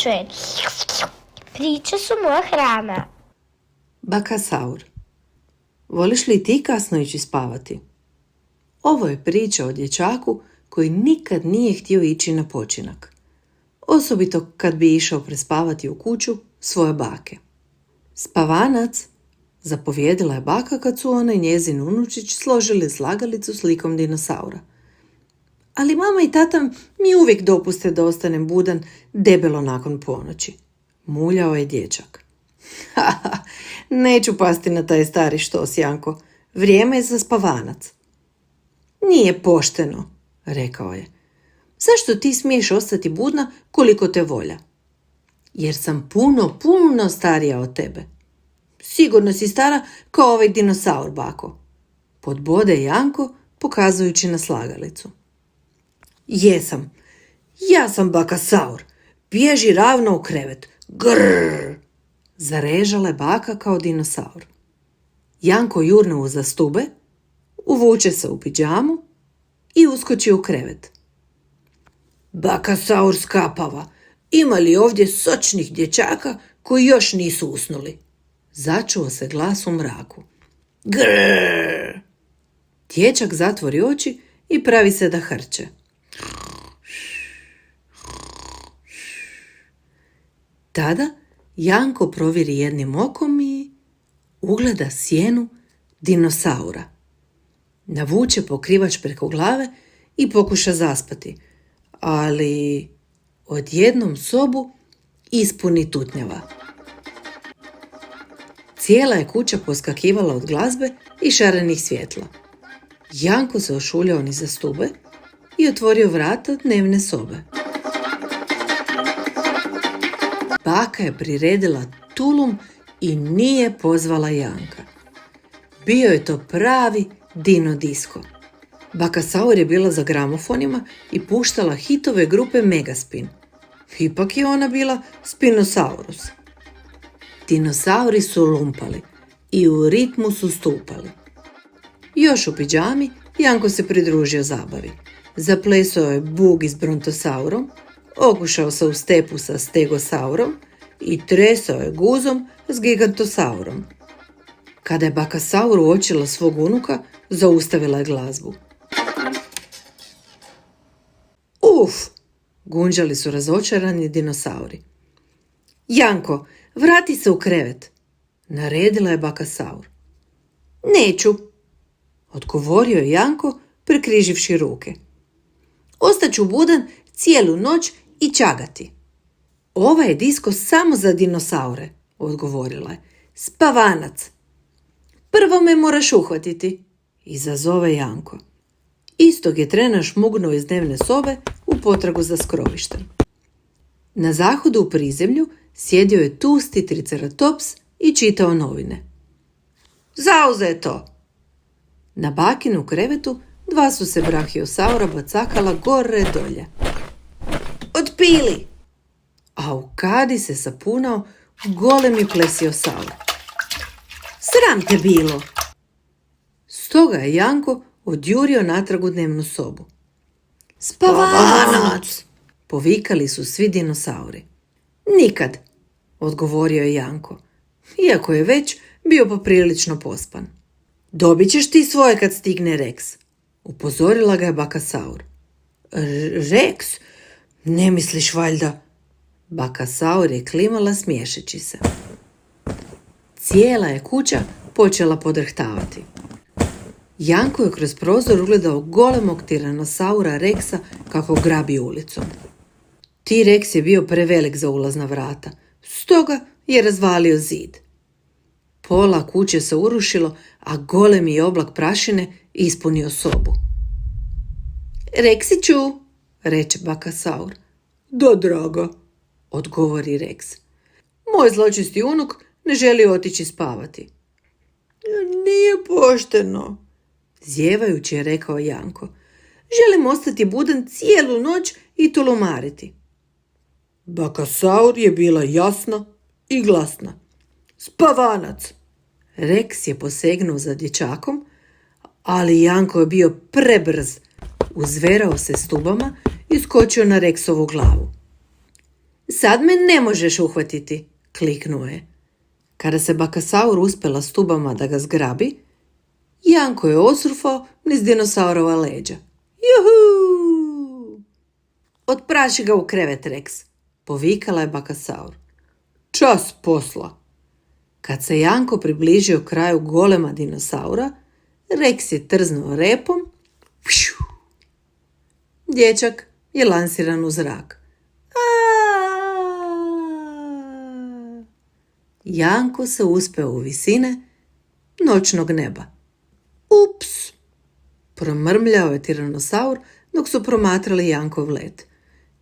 čujem. Priče su moja hrana. Baka Saur. Voliš li ti kasno ići spavati? Ovo je priča o dječaku koji nikad nije htio ići na počinak. Osobito kad bi išao prespavati u kuću svoje bake. Spavanac, zapovjedila je baka kad su ona i njezin unučić složili slagalicu s likom dinosaura. Ali mama i tata mi uvijek dopuste da ostanem budan debelo nakon ponoći. Muljao je dječak. Haha, neću pasti na taj stari štos, Janko. Vrijeme je za spavanac. Nije pošteno, rekao je. Zašto ti smiješ ostati budna koliko te volja? Jer sam puno starija od tebe. Sigurno si stara kao ovaj dinosaur, bako. Podbode Janko pokazujući na slagalicu. Jesam. Ja sam baka Saur. Bježi ravno u krevet. Grrrr. Zarežala je baka kao dinosaur. Janko jurne uza stube, uvuče se u pidžamu i uskoči u krevet. Baka Saur skapava. Ima li ovdje sočnih dječaka koji još nisu usnuli? Začuo se glas u mraku. Grrrr. Dječak zatvori oči i pravi se da hrče. Tada Janko provjeri jednim okom i ugleda sjenu dinosaura. Navuče pokrivač preko glave i pokuša zaspati, ali odjednom sobu ispuni tutnjava. Cijela je kuća poskakivala od glazbe i šarenih svjetla. Janko se ošuljao niza stube i otvorio vrata dnevne sobe. Baka je priredila tulum i nije pozvala Janka. Bio je to pravi dino disko. Baka Saur je bila za gramofonima i puštala hitove grupe Megaspin. Ipak je ona bila Spinosaurus. Dinosauri su lumpali i u ritmu su stupali. Još u pidžami Janko se pridružio zabavi. Zaplesao je bugi s brontosaurom, okušao se u stepu sa stegosaurom i tresao je guzom s gigantosaurom. Kada je baka Saur uočila svog unuka, zaustavila je glazbu. Uf! Gunđali su razočarani dinosauri. Janko, vrati se u krevet, naredila je baka Saur. Neću, odgovorio je Janko prekriživši ruke. Ostaću budan cijelu noć i čagati. Ovaj je disko samo za dinosaure, odgovorila je. Spavanac. Prvo me moraš uhvatiti, izazove Janko. Istog je trena šmugnuo iz dnevne sobe u potragu za skrovištem. Na zahodu u prizemlju sjedio je tusti triceratops i čitao novine. Zauzeto! Na bakinu krevetu dva su se brahiosaura bacakala gore dolje. Otpili! A u kadi se sapunao golemi plesiosaur. Sram te bilo! Stoga je Janko odjurio natrag u dnevnu sobu. Spavanac! Povikali su svi dinosauri. Nikad, odgovorio je Janko, iako je već bio poprilično pospan. Dobit ćeš ti svoje kad stigne Rex, upozorila ga je baka Saur. Rex? Ne misliš valjda? Baka Saur je klimala smiješeći se. Cijela je kuća počela podrhtavati. Janko je kroz prozor ugledao golemog tiranosaura Rexa kako grabi ulicom. T-Rex je bio prevelik za ulazna vrata, stoga je razvalio zid. Pola kuće se urušilo, a golemi oblak prašine ispunio sobu. Reksiću, reče baka Saur. Da, draga, odgovori Rex. Moj zločesti unuk ne želi otići spavati. Nije pošteno, zjevajući je rekao Janko. Želim ostati budan cijelu noć i tulumariti. Baka Saur je bila jasna i glasna. Spavanac! Rex je posegnuo za dječakom, ali Janko je bio prebrz. Uzverao se stubama i skočio na Rexovu glavu. Sad me ne možeš uhvatiti, kliknuo je. Kada se Bakasaur uspela stubama da ga zgrabi, Janko je osurfao niz dinosaurova leđa. Juhu! Otpraši ga u krevet, Rex, povikala je Bakasaur. Čas posla. Kad se Janko približio kraju golema dinosaura, Rex je trznuo repom. Pšu! Dječak je lansiran u zrak. Janko se uspeo u visine noćnog neba. Ups! Promrmljao je tiranosaur dok su promatrali Jankov let.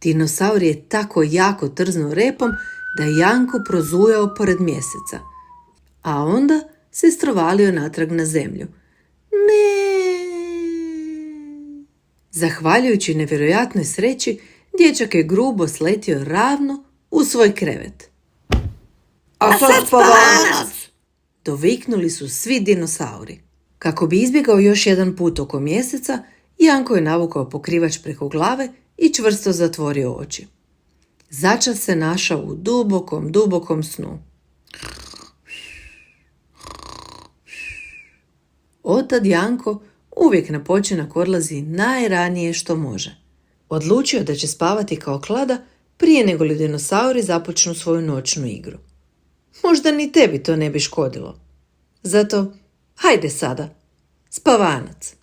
Dinosaur je tako jako trznuo repom da je Janko prozujao pored mjeseca, a onda se strovalio natrag na zemlju. Ne! Zahvaljujući nevjerojatnoj sreći, dječak je grubo sletio ravno u svoj krevet. A sad spavanac! Doviknuli su svi dinosauri. Kako bi izbjegao još jedan put oko mjeseca, Janko je navukao pokrivač preko glave i čvrsto zatvorio oči. Začas se našao u dubokom snu. Otad Janko uvijek na počinak odlazi najranije što može. Odlučio da će spavati kao klada prije nego li dinosauri započnu svoju noćnu igru. Možda ni tebi to ne bi škodilo. Zato, hajde sada, spavanac.